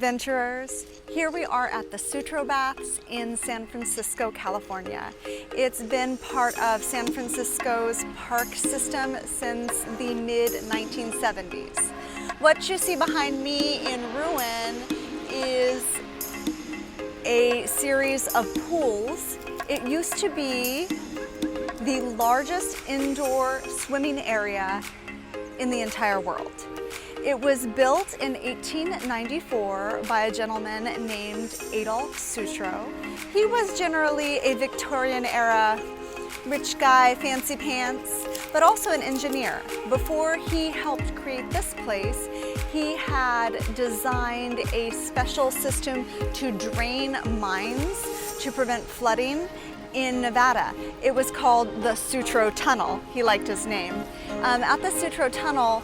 adventurers. Here we are at the Sutro Baths in San Francisco, California. It's been part of San Francisco's park system since the mid-1970s. What you see behind me in ruin is a series of pools. It used to be the largest indoor swimming area in the entire world. It was built in 1894 by a gentleman named Adolf Sutro. He was generally a Victorian era rich guy, fancy pants, but also an engineer. Before he helped create this place, he had designed a special system to drain mines to prevent flooding in Nevada. It was called the Sutro Tunnel. He liked his name. At the Sutro Tunnel,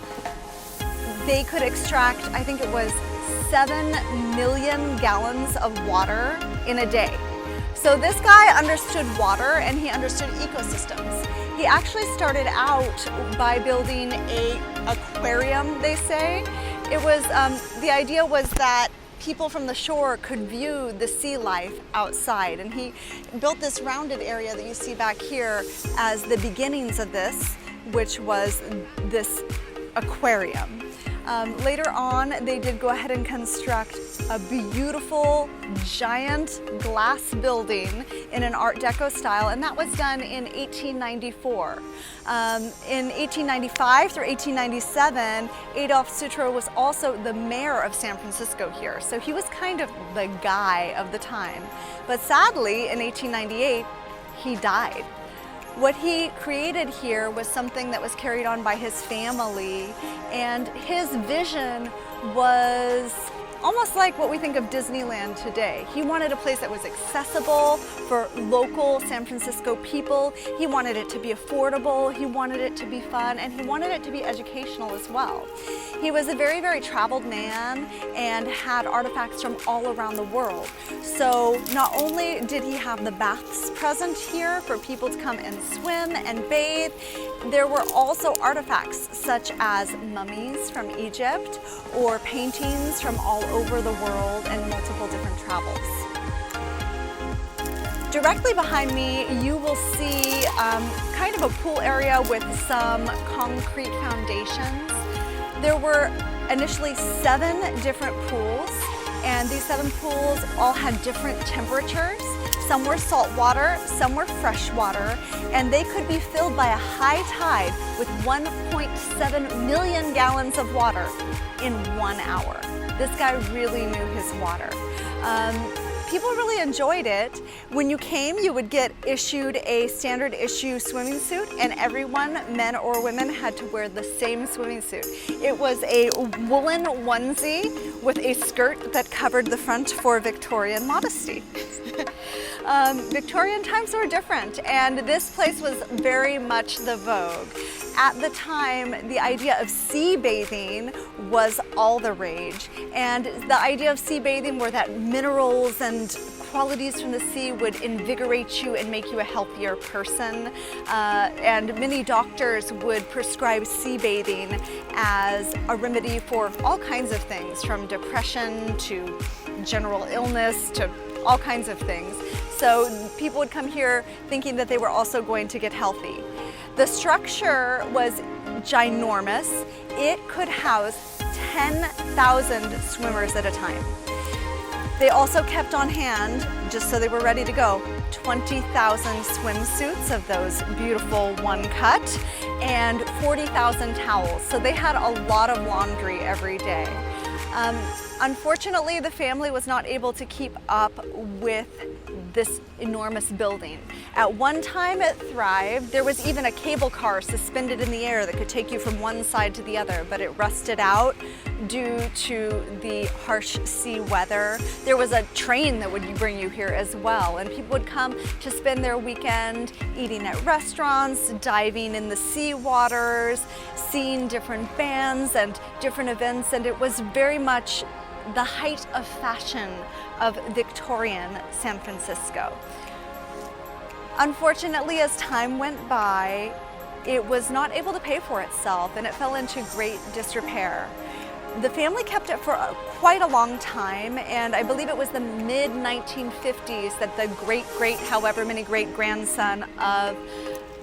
they could extract, I think it was 7 million gallons of water in a day. So this guy understood water and he understood ecosystems. He actually started out by building an aquarium, they say. It was, the idea was that people from the shore could view the sea life outside, and he built this rounded area that you see back here as the beginnings of this, which was this aquarium. Later on, they did go ahead and construct a beautiful, giant glass building in an Art Deco style, and that was done in 1894. In 1895 through 1897, Adolf Sutro was also the mayor of San Francisco here, so he was kind of the guy of the time. But sadly, in 1898, he died. What he created here was something that was carried on by his family, and his vision was almost like what we think of Disneyland today. He wanted a place that was accessible for local San Francisco people. He wanted it to be affordable, he wanted it to be fun, and he wanted it to be educational as well. He was a very, very traveled man and had artifacts from all around the world. So not only did he have the baths present here for people to come and swim and bathe, there were also artifacts such as mummies from Egypt or paintings from all over the world and multiple different travels. Directly behind me, you will see kind of a pool area with some concrete foundations. There were initially 7 different pools, and these 7 pools all had different temperatures. Some were salt water, some were fresh water, and they could be filled by a high tide with 1.7 million gallons of water in 1 hour. This guy really knew his water. People really enjoyed it. When you came, you would get issued a standard issue swimming suit, and everyone, men or women, had to wear the same swimming suit. It was a woolen onesie with a skirt that covered the front for Victorian modesty. Victorian times were different, and this place was very much the vogue. At the time, the idea of sea bathing was all the rage, and the idea of sea bathing were that minerals and qualities from the sea would invigorate you and make you a healthier person, and many doctors would prescribe sea bathing as a remedy for all kinds of things, from depression to general illness to all kinds of things. So people would come here thinking that they were also going to get healthy. The structure was ginormous. It could house 10,000 swimmers at a time. They also kept on hand, just so they were ready to go, 20,000 swimsuits of those beautiful one cut and 40,000 towels. So they had a lot of laundry every day. Unfortunately, the family was not able to keep up with this enormous building. At one time it thrived. There was even a cable car suspended in the air that could take you from one side to the other, but it rusted out due to the harsh sea weather. There was a train that would bring you here as well, and people would come to spend their weekend eating at restaurants, diving in the sea waters, seeing different bands and different events, and it was very much the height of fashion of Victorian San Francisco. Unfortunately, as time went by, it was not able to pay for itself and it fell into great disrepair. The family kept it for quite a long time, and I believe it was the mid-1950s that the however many great-grandson of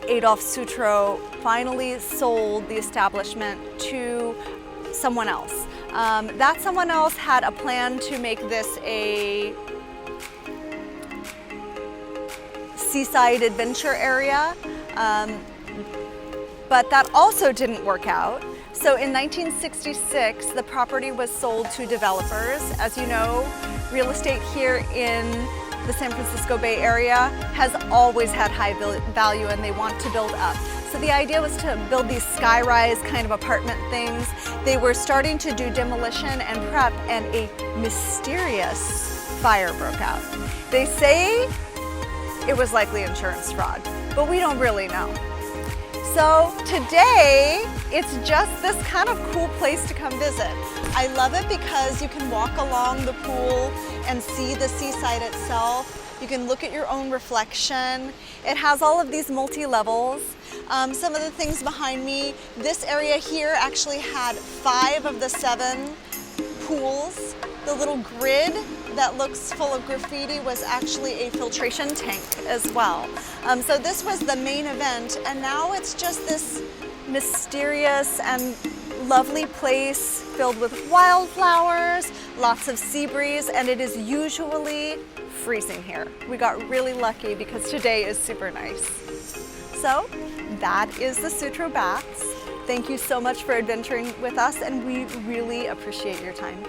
Adolf Sutro finally sold the establishment to someone else. That someone else had a plan to make this a seaside adventure area, but that also didn't work out. So in 1966, the property was sold to developers. As you know, real estate here in the San Francisco Bay Area has always had high value, and they want to build up. So the idea was to build these sky-rise kind of apartment things. They were starting to do demolition and prep, and a mysterious fire broke out. They say it was likely insurance fraud, but we don't really know. So today, it's just this kind of cool place to come visit. I love it because you can walk along the pool and see the seaside itself. You can look at your own reflection. It has all of these multi-levels. Some of the things behind me, this area here actually had 5 of the 7 pools. The little grid that looks full of graffiti was actually a filtration tank as well. So this was the main event, and now it's just this mysterious and lovely place filled with wildflowers, lots of sea breeze, and it is usually freezing here. We got really lucky because today is super nice. So that is the Sutro Baths. Thank you so much for adventuring with us, and we really appreciate your time.